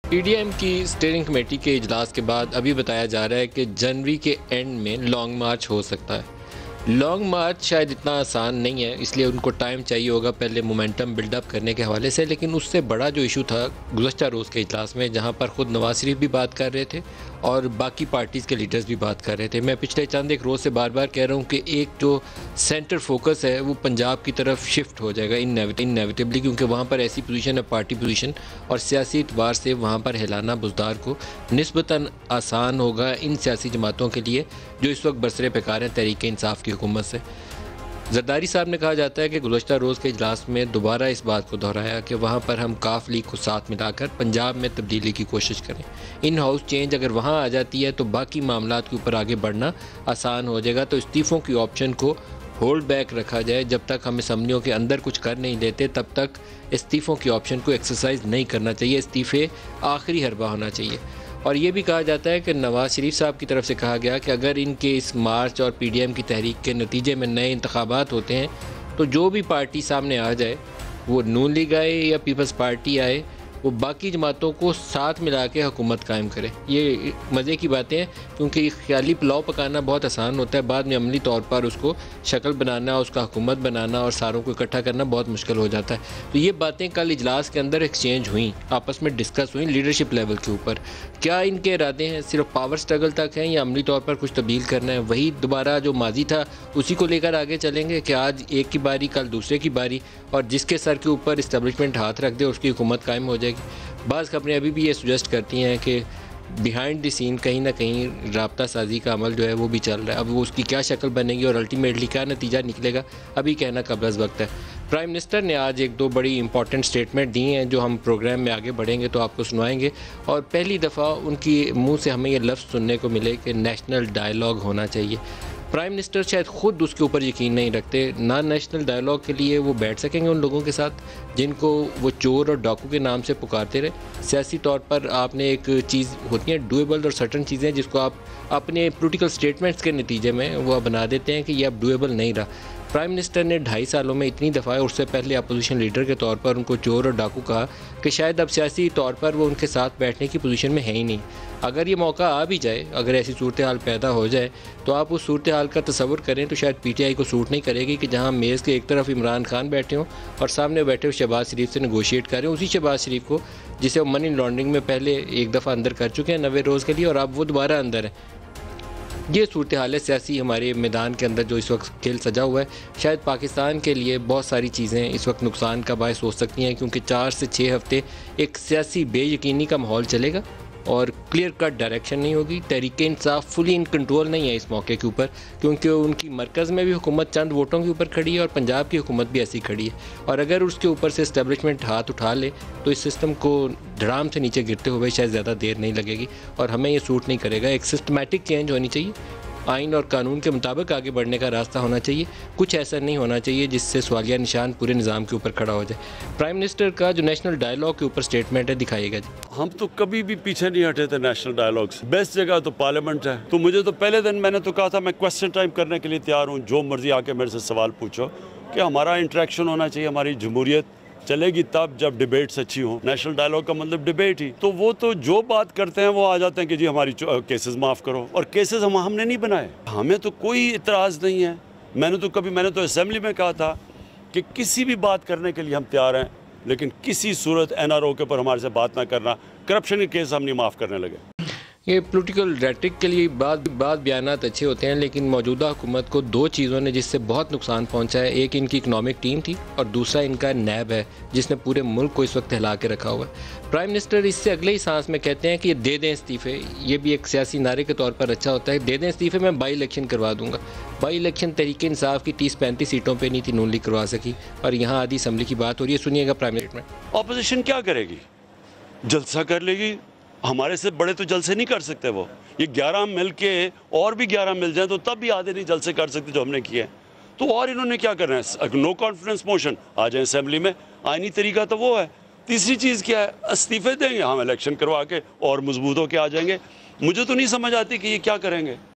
PDM की steering committee के इजलास के बाद अभी बताया जा रहा है कि जनवरी के एंड में लॉन्ग मार्च हो सकता है। लॉन्ग मार्च शायद इतना आसान नहीं है, इसलिए उनको टाइम चाहिए होगा पहले मोमेंटम बिल्डअप करने के हवाले से। लेकिन उससे बड़ा जो इशू था गुज़श्ता रोज़ के इजलास में, जहां पर ख़ुद नवाज शरीफ भी बात कर रहे थे और बाकी पार्टीज़ के लीडर्स भी बात कर रहे थे। मैं पिछले चंद एक रोज़ से बार बार कह रहा हूँ कि एक जो सेंटर फोकस है वो पंजाब की तरफ शिफ्ट हो जाएगा इनएविटेबली, क्योंकि वहाँ पर ऐसी पोजीशन है, पार्टी पोजीशन और सियासी एतबार से वहाँ पर हिलाना बुज़दार को निस्बतन आसान होगा इन सियासी जमातों के लिए जो इस वक्त बरसरे पेकार हैं तहरीक-ए-इंसाफ की हुकूमत से। जरदारी साहब ने कहा जाता है कि गुज़श्ता रोज़ के इजलास में दोबारा इस बात को दोहराया कि वहाँ पर हम काफ लीग को साथ मिलाकर पंजाब में तब्दीली की कोशिश करें। इन हाउस चेंज अगर वहाँ आ जाती है तो बाकी मामलात के ऊपर आगे बढ़ना आसान हो जाएगा। तो इस्तीफ़ों की ऑप्शन को होल्ड बैक रखा जाए। जब तक हम असम्बलियों के अंदर कुछ कर नहीं देते तब तक इस्तीफ़ों की ऑप्शन को एक्सरसाइज नहीं करना चाहिए। इस्तीफ़े आखिरी हरबा होना चाहिए। और ये भी कहा जाता है कि नवाज़ शरीफ साहब की तरफ से कहा गया कि अगर इनके इस मार्च और पीडीएम की तहरीक के नतीजे में नए इंतखाबात होते हैं तो जो भी पार्टी सामने आ जाए, वो नून लीग आए या पीपल्स पार्टी आए, वो बाकी जमातों को साथ मिला के हुकूमत कायम करे। ये मज़े की बातें हैं, क्योंकि ख्याली पुलाव पकाना बहुत आसान होता है, बाद में अमली तौर पर उसको शक्ल बनाना, उसका हुकूमत बनाना और सारों को इकट्ठा करना बहुत मुश्किल हो जाता है। तो ये बातें कल इजलास के अंदर एक्सचेंज हुई, आपस में डिस्कस हुई लीडरशिप लेवल के ऊपर। क्या इनके इरादे हैं सिर्फ पावर स्ट्रगल तक हैं या अमली तौर पर कुछ तब्दील करना है? वही दोबारा जो माजी था उसी को लेकर आगे चलेंगे कि आज एक की बारी कल दूसरे की बारी, और जिसके सर के ऊपर इस्टेब्लिशमेंट हाथ रख दे उसकी हुकूमत कायम हो जाएगी। बाज़ खबरें अभी भी ये सुजेस्ट करती हैं कि बिहाइंड द सीन कहीं ना कहीं राब्ता साजी का अमल जो है वो भी चल रहा है। अब वो उसकी क्या शक्ल बनेगी और अल्टीमेटली क्या नतीजा निकलेगा, अभी कहना कबल अज़ वक्त है। प्राइम मिनिस्टर ने आज एक दो बड़ी इंपॉर्टेंट स्टेटमेंट दी हैं जो हम प्रोग्राम में आगे बढ़ेंगे तो आपको सुनवाएंगे। और पहली दफ़ा उनकी मुंह से हमें ये लफ्ज़ सुनने को मिले कि नेशनल डायलॉग होना चाहिए। प्राइम मिनिस्टर शायद ख़ुद उसके ऊपर यकीन नहीं रखते। ना नेशनल डायलॉग के लिए वो बैठ सकेंगे उन लोगों के साथ जिनको वो चोर और डाकू के नाम से पुकारते रहे। सियासी तौर पर आपने एक चीज़ होती है डूएबल और सर्टन चीज़ें जिसको आप अपने पॉलिटिकल स्टेटमेंट्स के नतीजे में वो बना देते हैं कि ये अब डूएबल नहीं रहा। प्राइम मिनिस्टर ने 2.5 सालों में इतनी दफ़ा, उससे पहले अपोजिशन लीडर के तौर पर उनको चोर और डाकू कहा कि शायद अब सियासी तौर पर वो उनके साथ बैठने की पोजीशन में है ही नहीं। अगर ये मौका आ भी जाए, अगर ऐसी सूरत हाल पैदा हो जाए, तो आप उस सूरत हाल का तसव्वुर करें तो शायद पीटीआई को सूट नहीं करेगी कि जहां मेज़ के एक तरफ इमरान खान बैठे हों और सामने बैठे हुए शहबाज शरीफ से नेगोशिएट करें। उसी शहबाज शरीफ को जिसे वो मनी लॉन्ड्रिंग में पहले एक दफ़ा अंदर कर चुके हैं 90 रोज़ के लिए, और अब वो दोबारा अंदर है। ये सूरत हाल है सियासी हमारे मैदान के अंदर जो इस वक्त खेल सजा हुआ है। शायद पाकिस्तान के लिए बहुत सारी चीज़ें इस वक्त नुकसान का बायस हो सकती हैं, क्योंकि 4 से 6 हफ्ते एक सियासी बेयकीनी का माहौल चलेगा और क्लियर कट डायरेक्शन नहीं होगी। तहरीक-ए-इंसाफ फुली इन कंट्रोल नहीं है इस मौके के ऊपर, क्योंकि उनकी मरकज़ में भी हुकूमत चंद वोटों के ऊपर खड़ी है और पंजाब की हुकूमत भी ऐसी खड़ी है। और अगर उसके ऊपर से इस्टेब्लिशमेंट हाथ उठा ले तो इस सिस्टम को धड़ाम से नीचे गिरते हुए शायद ज़्यादा देर नहीं लगेगी और हमें ये सूट नहीं करेगा। एक सिस्टमेटिक चेंज होनी चाहिए, आइन और कानून के मुताबिक आगे बढ़ने का रास्ता होना चाहिए। कुछ ऐसा नहीं होना चाहिए जिससे सवालिया निशान पूरे निज़ाम के ऊपर खड़ा हो जाए। प्राइम मिनिस्टर का जो नेशनल डायलॉग के ऊपर स्टेटमेंट है, दिखाइएगा जी। हम तो कभी भी पीछे नहीं हटे थे नेशनल डायलॉग से। बेस्ट जगह तो पार्लियामेंट है। तो मुझे तो पहले दिन मैंने तो कहा था मैं क्वेश्चन टाइम करने के लिए तैयार हूँ, जो मर्जी आके मेरे से सवाल पूछो, कि हमारा इंटरेक्शन होना चाहिए। हमारी जमहूरियत चलेगी तब जब डिबेट्स अच्छी हो। नेशनल डायलॉग का मतलब डिबेट ही। तो वो तो जो बात करते हैं वो आ जाते हैं कि जी हमारी केसेस माफ़ करो, और केसेस हमने नहीं बनाए। हमें तो कोई इतराज़ नहीं है। मैंने तो असेंबली में कहा था कि किसी भी बात करने के लिए हम तैयार हैं, लेकिन किसी सूरत एनआरओ के ऊपर हमारे से बात ना करना। करप्शन के केस हम नहीं माफ़ करने लगे। ये पॉलिटिकल रेटरिक के लिए बात बयानात अच्छे होते हैं, लेकिन मौजूदा हुकूमत को दो चीज़ों ने जिससे बहुत नुकसान पहुंचा है। एक इनकी इकनॉमिक टीम थी और दूसरा इनका नैब है जिसने पूरे मुल्क को इस वक्त हिला के रखा हुआ है। प्राइम मिनिस्टर इससे अगले ही सांस में कहते हैं कि ये दे दें इस्तीफ़े। ये भी एक सियासी नारे के तौर पर अच्छा होता है, दे दें इस्तीफ़े, मैं बाई इलेक्शन करवा दूंगा। बाई इलेक्शन तहरीक-ए-इंसाफ की 30-35 सीटों पर नहीं थी नून लीग करवा सकी, और यहाँ आधी असम्बली की बात हो रही है। सुनिएगा प्राइम मिनिस्टर में। ऑपोजिशन क्या करेगी? जलसा कर लेगी। हमारे से बड़े तो जलसे नहीं कर सकते वो। ये 11 मिल के और भी 11 मिल जाए तो तब भी आधे नहीं जलसे कर सकते जो हमने किए हैं। तो और इन्होंने क्या करना है? नो कॉन्फिडेंस मोशन आ जाए असेंबली में। आईनी तरीका तो वो है। तीसरी चीज़ क्या है? इस्तीफे देंगे, हम इलेक्शन करवा के और मजबूत होकर आ जाएंगे। मुझे तो नहीं समझ आती कि ये क्या करेंगे।